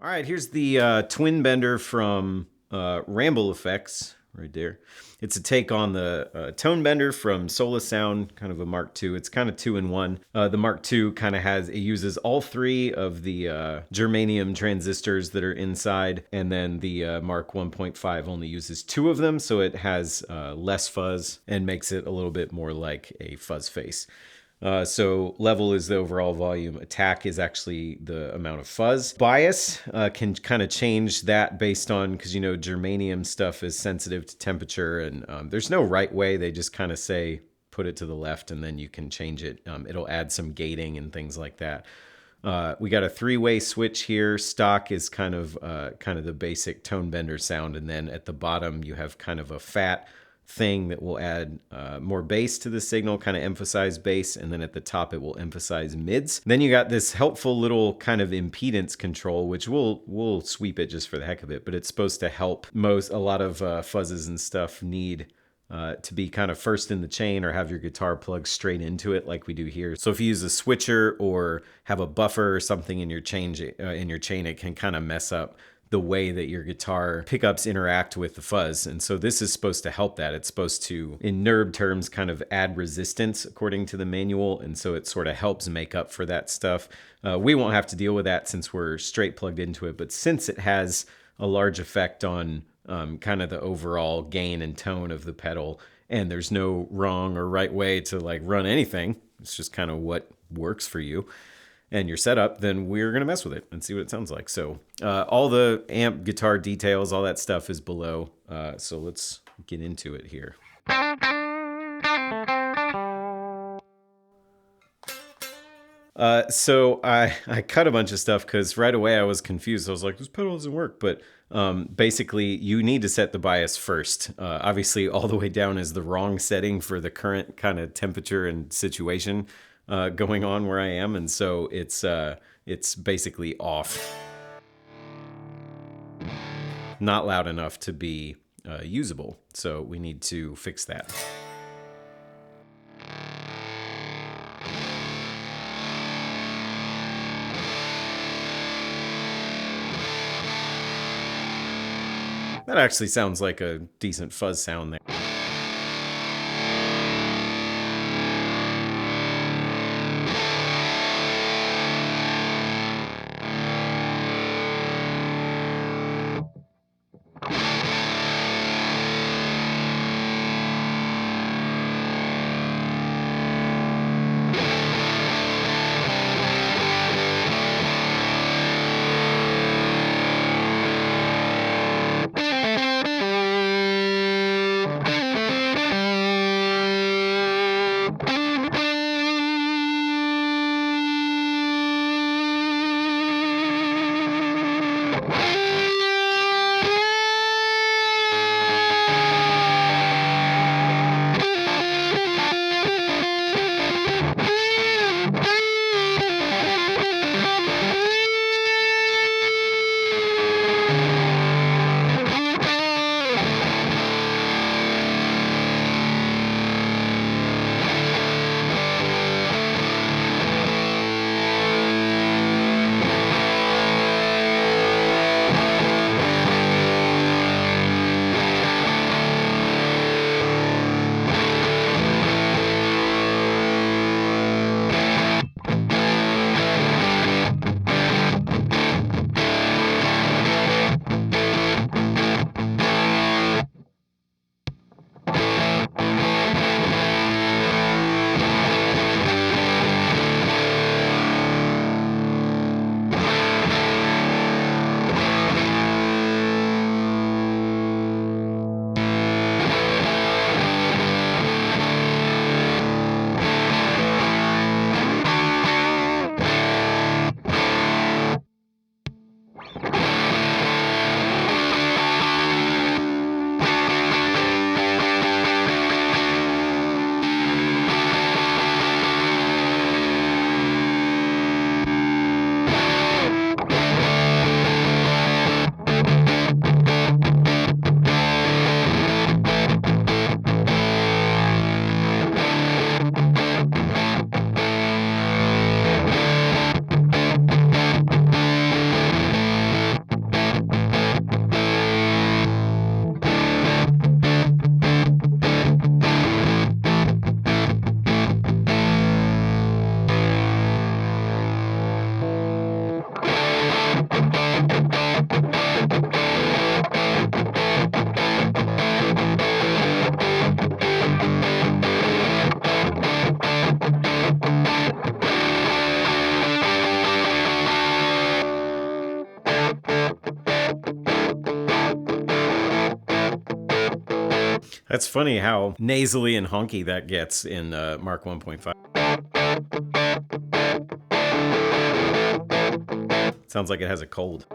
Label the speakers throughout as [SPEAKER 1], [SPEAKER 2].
[SPEAKER 1] All right, here's the twin bender from Ramble Effects right there. It's a take on the tone bender from Sola Sound, kind of a Mark II. It's kind of two in one. The Mark II kind of uses all three of the germanium transistors that are inside, and then the Mark 1.5 only uses two of them, so it has less fuzz and makes it a little bit more like a fuzz face. So level is the overall volume. Attack is actually the amount of fuzz. Bias can kind of change that based on, because you know germanium stuff is sensitive to temperature, and there's no right way. They just kind of say put it to the left, and then you can change it. It'll add some gating and things like that. We got a three-way switch here. Stock is kind of the basic tone bender sound, and then at the bottom you have kind of a fat thing that will add more bass to the signal, kind of emphasize bass, and then at the top it will emphasize mids. Then you got this helpful little kind of impedance control, which we'll sweep it just for the heck of it, but it's supposed to help. A lot of fuzzes and stuff need to be kind of first in the chain or have your guitar plug straight into it like we do here. So if you use a switcher or have a buffer or something in your chain, it can kind of mess up the way that your guitar pickups interact with the fuzz. And so this is supposed to help that. It's supposed to, in NURB terms, kind of add resistance according to the manual. And so it sort of helps make up for that stuff. We won't have to deal with that since we're straight plugged into it. But since it has a large effect on kind of the overall gain and tone of the pedal, and there's no wrong or right way to like run anything, it's just kind of what works for you and your setup, then we're going to mess with it and see what it sounds like. So all the amp, guitar details, all that stuff is below. So let's get into it here. So I cut a bunch of stuff because right away I was confused. I was like, this pedal doesn't work. But basically, you need to set the bias first. Obviously, all the way down is the wrong setting for the current kind of temperature and situation going on where I am, and so it's basically off, not loud enough to be usable. So we need to fix that. That actually sounds like a decent fuzz sound there. That's funny how nasally and honky that gets in Mark 1.5. Sounds like it has a cold.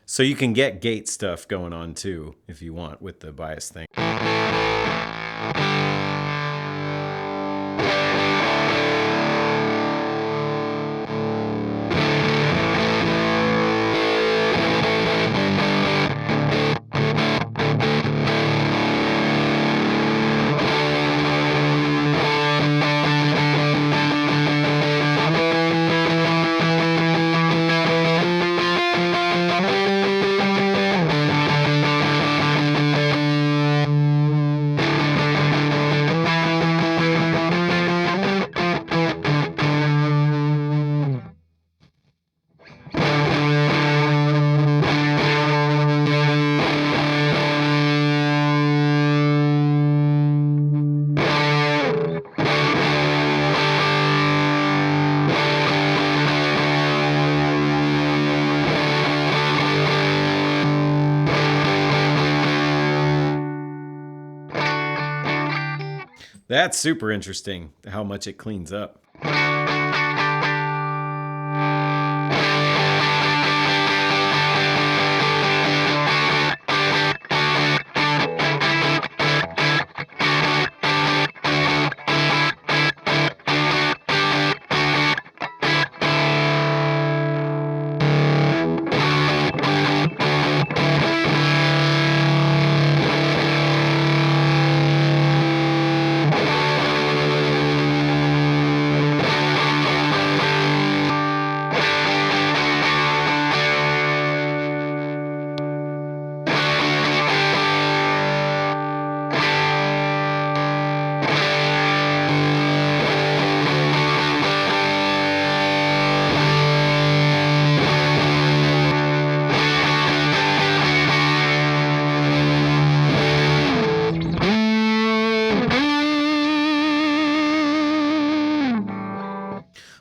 [SPEAKER 1] So you can get gate stuff going on too, if you want, with the bias thing. That's super interesting, how much it cleans up.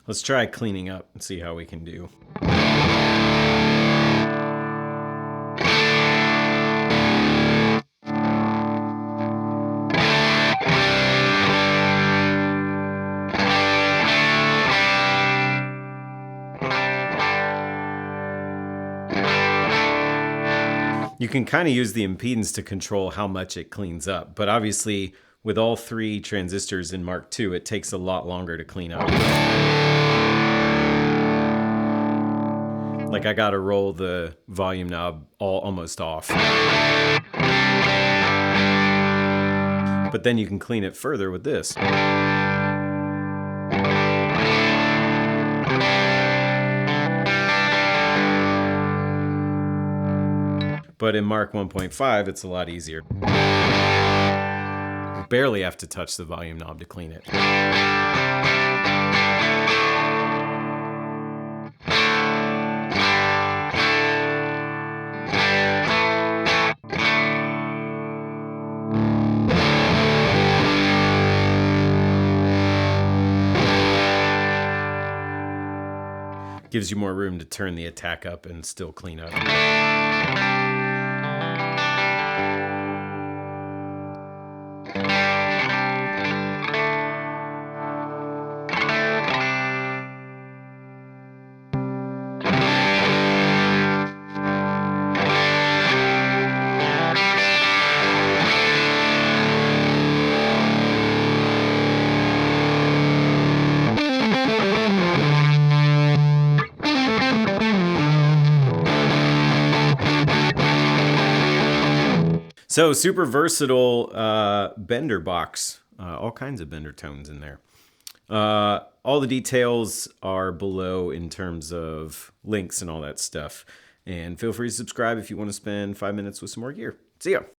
[SPEAKER 1] Let's try cleaning up and see how we can do. You can kind of use the impedance to control how much it cleans up, but obviously with all three transistors in Mark II, it takes a lot longer to clean up. Like I gotta roll the volume knob almost off. But then you can clean it further with this. But in Mark 1.5, it's a lot easier. You barely have to touch the volume knob to clean it. Gives you more room to turn the attack up and still clean up. So super versatile bender box. All kinds of bender tones in there. All the details are below in terms of links and all that stuff. And feel free to subscribe if you want to spend 5 minutes with some more gear. See ya.